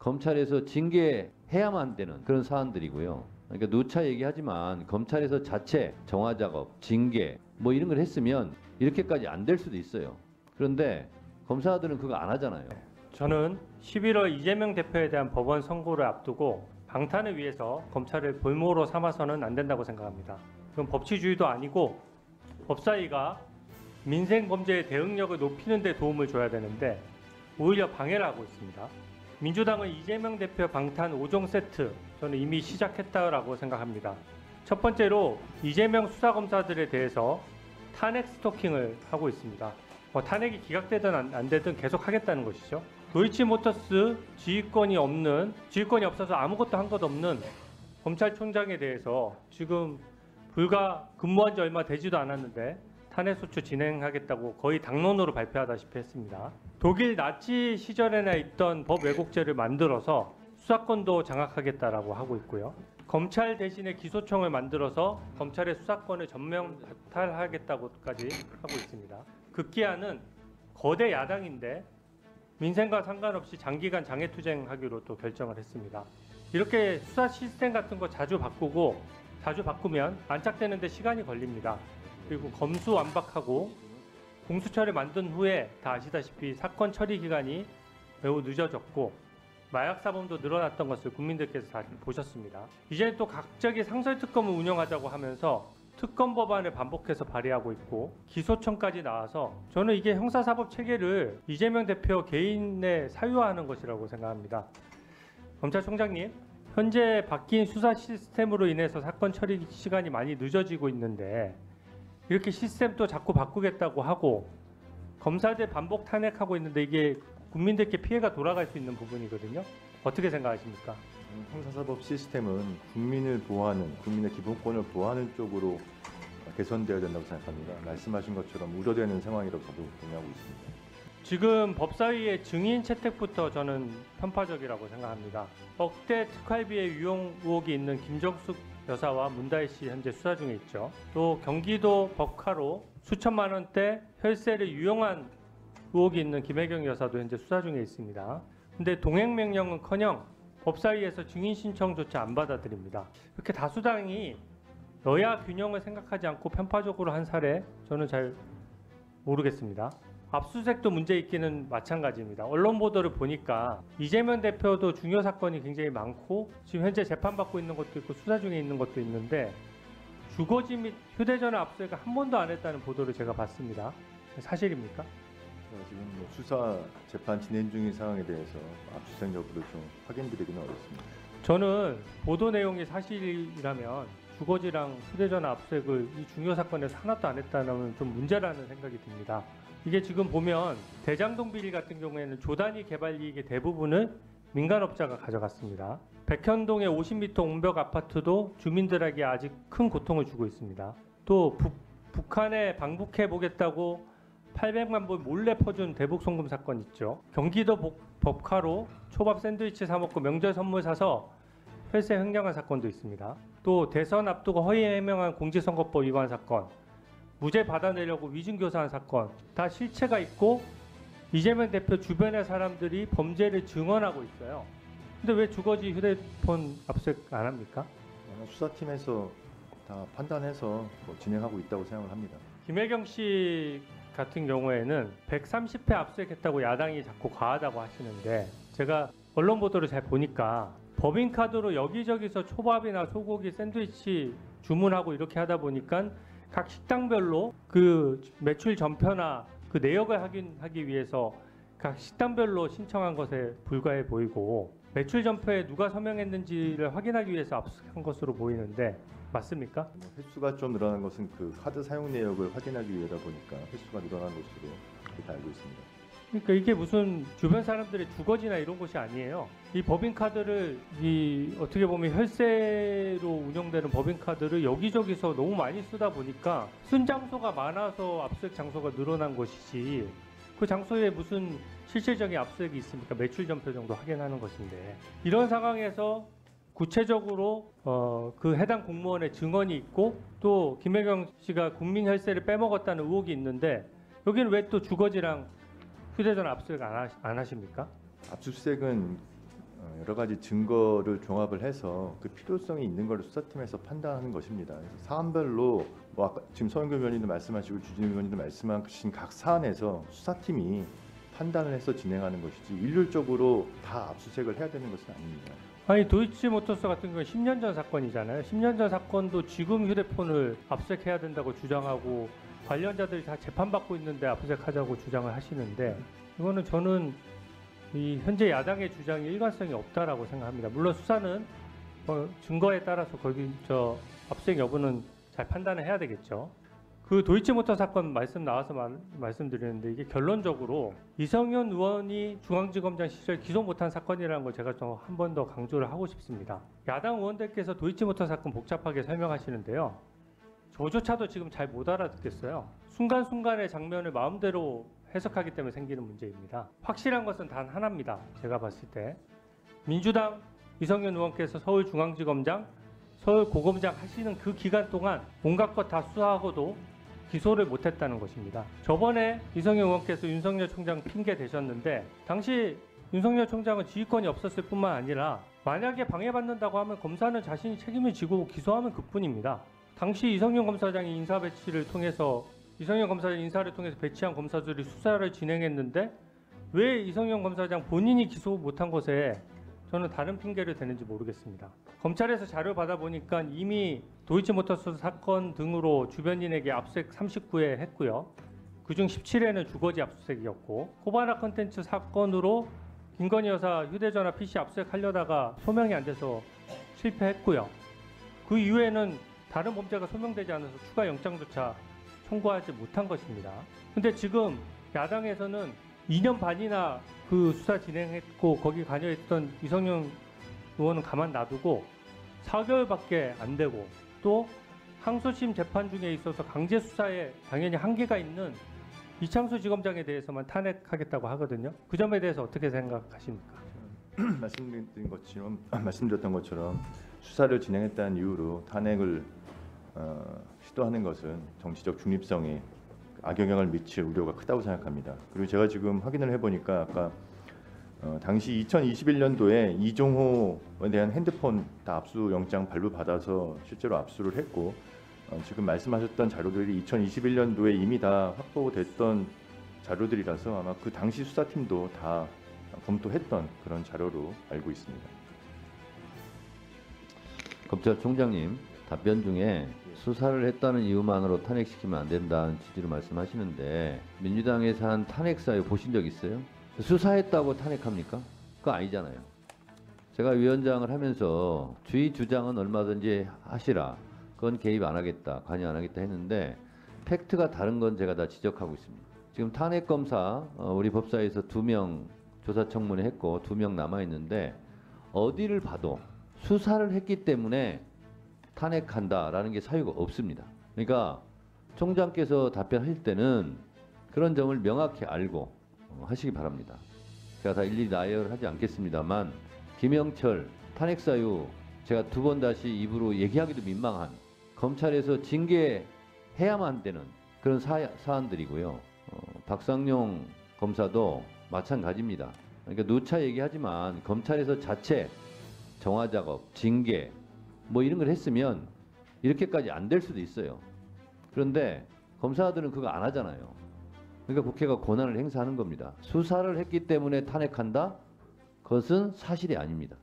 검찰에서 징계해야만 되는 그런 사안들이고요. 그러니까 누차 얘기하지만 검찰에서 자체 정화 작업, 징계 뭐 이런 걸 했으면 이렇게까지 안 될 수도 있어요. 그런데 검사들은 그거 안 하잖아요. 저는 11월 이재명 대표에 대한 법원 선고를 앞두고 방탄을 위해서 검찰을 볼모로 삼아서는 안 된다고 생각합니다. 그건 법치주의도 아니고 법사위가 민생범죄의 대응력을 높이는 데 도움을 줘야 되는데 오히려 방해를 하고 있습니다. 민주당은 이재명 대표 방탄 5종 세트 저는 이미 시작했다고 생각합니다. 첫 번째로 이재명 수사검사들에 대해서 탄핵 스토킹을 하고 있습니다. 탄핵이 기각되든 안 되든 계속 하겠다는 것이죠. 도이치모터스 지휘권이 없어서 아무것도 한 것 없는 검찰총장에 대해서 지금 불과 근무한 지 얼마 되지도 않았는데 탄핵소추 진행하겠다고 거의 당론으로 발표하다시피 했습니다. 독일 나치 시절에나 있던 법 왜곡죄를 만들어서 수사권도 장악하겠다라고 하고 있고요. 검찰 대신에 기소청을 만들어서 검찰의 수사권을 전면 박탈하겠다고까지 하고 있습니다. 급기야는 거대 야당인데 민생과 상관없이 장기간 장애투쟁하기로 또 결정을 했습니다. 이렇게 수사 시스템 같은 거 자주 바꾸면 안착되는데 시간이 걸립니다. 그리고 검수완박하고 공수처를 만든 후에 다 아시다시피 사건 처리 기간이 매우 늦어졌고 마약 사범도 늘어났던 것을 국민들께서 다 보셨습니다. 이제 또 갑자기 상설특검을 운영하자고 하면서 특검 법안을 반복해서 발의하고 있고 기소청까지 나와서 저는 이게 형사사법 체계를 이재명 대표 개인에 사유화하는 것이라고 생각합니다. 검찰총장님, 현재 바뀐 수사 시스템으로 인해서 사건 처리 시간이 많이 늦어지고 있는데 이렇게 시스템 또 자꾸 바꾸겠다고 하고 검사들 반복 탄핵하고 있는데 이게 국민들께 피해가 돌아갈 수 있는 부분이거든요. 어떻게 생각하십니까? 형사사법 시스템은 국민을 보호하는, 국민의 기본권을 보호하는 쪽으로 개선되어야 된다고 생각합니다. 말씀하신 것처럼 우려되는 상황이라고 저도 동의하고 있습니다. 지금 법사위의 증인 채택부터 저는 편파적이라고 생각합니다. 억대 특활비의 유용 의혹이 있는 김정숙 여사와 문다혜 씨 현재 수사 중에 있죠. 또 경기도 법카로 수천만 원대 혈세를 유용한 의혹이 있는 김혜경 여사도 현재 수사 중에 있습니다. 근데 동행명령은커녕 법사위에서 증인 신청조차 안 받아들입니다. 이렇게 다수당이 여야 균형을 생각하지 않고 편파적으로 한 사례 저는 잘 모르겠습니다. 압수수색도 문제 있기는 마찬가지입니다. 언론 보도를 보니까 이재명 대표도 중요 사건이 굉장히 많고 지금 현재 재판받고 있는 것도 있고 수사 중에 있는 것도 있는데 주거지 및 휴대전화 압수수색을 한 번도 안 했다는 보도를 제가 봤습니다. 사실입니까? 지금 수사 재판 진행 중인 상황에 대해서 압수수색 여부를 좀 확인드리기는 어렵습니다. 저는 보도 내용이 사실이라면 주거지랑 휴대전화 압수수색을 이 중요 사건에서 하나도 안 했다는 좀 문제라는 생각이 듭니다. 이게 지금 보면 대장동 비리 같은 경우에는 조단위 개발 이익의 대부분을 민간업자가 가져갔습니다. 백현동의 50m 옹벽 아파트도 주민들에게 아직 큰 고통을 주고 있습니다. 또 북한에 방북해 보겠다고 800만 불 몰래 퍼준 대북 송금 사건 있죠. 경기도 법카로 초밥 샌드위치 사 먹고 명절 선물 사서 혈세 횡령한 사건도 있습니다. 또 대선 앞두고 허위 해명한 공직선거법 위반 사건, 무죄 받아내려고 위증교사한 사건 다 실체가 있고 이재명 대표 주변의 사람들이 범죄를 증언하고 있어요. 근데 왜 주거지 휴대폰 압수수색 안 합니까? 수사팀에서 다 판단해서 진행하고 있다고 생각을 합니다. 김혜경 씨 같은 경우에는 130회 압수수색했다고 야당이 자꾸 과하다고 하시는데 제가 언론 보도를 잘 보니까 법인카드로 여기저기서 초밥이나 소고기 샌드위치 주문하고 이렇게 하다 보니까 각 식당별로 그 매출 전표나 그 내역을 확인하기 위해서 각 식당별로 신청한 것에 불과해 보이고 매출 전표에 누가 서명했는지를 확인하기 위해서 압수한 것으로 보이는데 맞습니까? 횟수가 좀 늘어난 것은 그 카드 사용 내역을 확인하기 위하다 보니까 횟수가 늘어난 것으로 그렇게 알고 있습니다. 그러니까 이게 무슨 주변 사람들의 주거지나 이런 곳이 아니에요. 이 법인카드를 어떻게 보면 혈세로 운영되는 법인카드를 여기저기서 너무 많이 쓰다 보니까 쓴 장소가 많아서 압수수색 장소가 늘어난 것이지 그 장소에 무슨 실질적인 압수수색이 있습니까? 매출 전표 정도 확인하는 것인데 이런 상황에서 구체적으로 그 해당 공무원의 증언이 있고 또 김혜경 씨가 국민 혈세를 빼먹었다는 의혹이 있는데 여기는 왜 또 주거지랑 휴대전화 압수수색 안 하십니까? 압수수색은 여러 가지 증거를 종합을 해서 그 필요성이 있는 걸 수사팀에서 판단하는 것입니다. 그래서 사안별로 뭐 아까 지금 서영교 의원님도 말씀하시고 주진우 의원님도 말씀하신 각 사안에서 수사팀이 판단을 해서 진행하는 것이지 일률적으로 다 압수수색을 해야 되는 것은 아닙니다. 아니 도이치모터스 같은 경우는 10년 전 사건이잖아요. 10년 전 사건도 지금 휴대폰을 압수수색해야 된다고 주장하고 관련자들이 다 재판받고 있는데 압수수색하자고 주장을 하시는데 이거는 저는 이 현재 야당의 주장이 일관성이 없다라고 생각합니다. 물론 수사는 증거에 따라서 거기 압수수색 여부는 잘 판단을 해야 되겠죠. 그 도이치모터 사건 나와서 말씀드리는데 이게 결론적으로 이성윤 의원이 중앙지검장 시절 기소 못한 사건이라는 걸 제가 좀 한 번 더 강조를 하고 싶습니다. 야당 의원들께서 도이치모터 사건 복잡하게 설명하시는데요. 저조차도 지금 잘 못 알아듣겠어요. 순간순간의 장면을 마음대로 해석하기 때문에 생기는 문제입니다. 확실한 것은 단 하나입니다. 제가 봤을 때 민주당 이성윤 의원께서 서울중앙지검장, 서울고검장 하시는 그 기간 동안 온갖 것 다 수사하고도 기소를 못했다는 것입니다. 저번에 이성윤 의원께서 윤석열 총장 핑계 대셨는데 당시 윤석열 총장은 지휘권이 없었을 뿐만 아니라 만약에 방해받는다고 하면 검사는 자신이 책임을 지고 기소하면 그뿐입니다. 당시 이성윤 검사장이 인사 배치를 통해서 이성윤 검사장 인사를 통해서 배치한 검사들이 수사를 진행했는데 왜 이성윤 검사장 본인이 기소 못한 것에 저는 다른 핑계를 대는지 모르겠습니다. 검찰에서 자료 받아보니까 이미 도이치모터스 사건 등으로 주변인에게 압수수색 39회 했고요. 그중 17회는 주거지 압수수색이었고 코바나 컨텐츠 사건으로 김건희 여사 휴대전화 PC 압수수색하려다가 소명이 안 돼서 실패했고요. 그 이후에는 다른 범죄가 소명되지 않아서 추가 영장조차 청구하지 못한 것입니다. 근데 지금 야당에서는 2년 반이나 그 수사 진행했고 거기 관여했던 이성윤 의원은 가만 놔두고 4개월밖에 안 되고 또 항소심 재판 중에 있어서 강제 수사에 당연히 한계가 있는 이창수 지검장에 대해서만 탄핵하겠다고 하거든요. 그 점에 대해서 어떻게 생각하십니까? 말씀드렸던 것처럼 수사를 진행했다는 이유로 탄핵을 시도하는 것은 정치적 중립성에 악영향을 미칠 우려가 크다고 생각합니다. 그리고 제가 지금 확인을 해보니까 아까 당시 2021년도에 이종호에 대한 핸드폰 다 압수 영장 발부받아서 실제로 압수를 했고 지금 말씀하셨던 자료들이 2021년도에 이미 다 확보됐던 자료들이라서 아마 그 당시 수사팀도 다 검토했던 그런 자료로 알고 있습니다. 검찰총장님 답변 중에 수사를 했다는 이유만으로 탄핵시키면 안 된다는 취지로 말씀하시는데 민주당에서 한 탄핵 사유 보신 적 있어요? 수사했다고 탄핵합니까? 그거 아니잖아요. 제가 위원장을 하면서 주의 주장은 얼마든지 하시라. 그건 개입 안 하겠다, 관여 안 하겠다 했는데 팩트가 다른 건 제가 다 지적하고 있습니다. 지금 탄핵 검사 우리 법사위에서 2명 조사 청문회 했고 2명 남아 있는데 어디를 봐도 수사를 했기 때문에 탄핵한다라는 게 사유가 없습니다. 그러니까 총장께서 답변하실 때는 그런 점을 명확히 알고 하시기 바랍니다. 제가 다 일일이 나열하지 않겠습니다만 김영철 탄핵 사유 제가 2번 다시 입으로 얘기하기도 민망한 검찰에서 징계해야만 되는 그런 사안들이고요. 박상용 검사도 마찬가지입니다. 그러니까 누차 얘기하지만 검찰에서 자체 정화 작업, 징계 뭐 이런 걸 했으면 이렇게까지 안 될 수도 있어요. 그런데 검사들은 그거 안 하잖아요. 그러니까 국회가 권한을 행사하는 겁니다. 수사를 했기 때문에 탄핵한다? 그것은 사실이 아닙니다.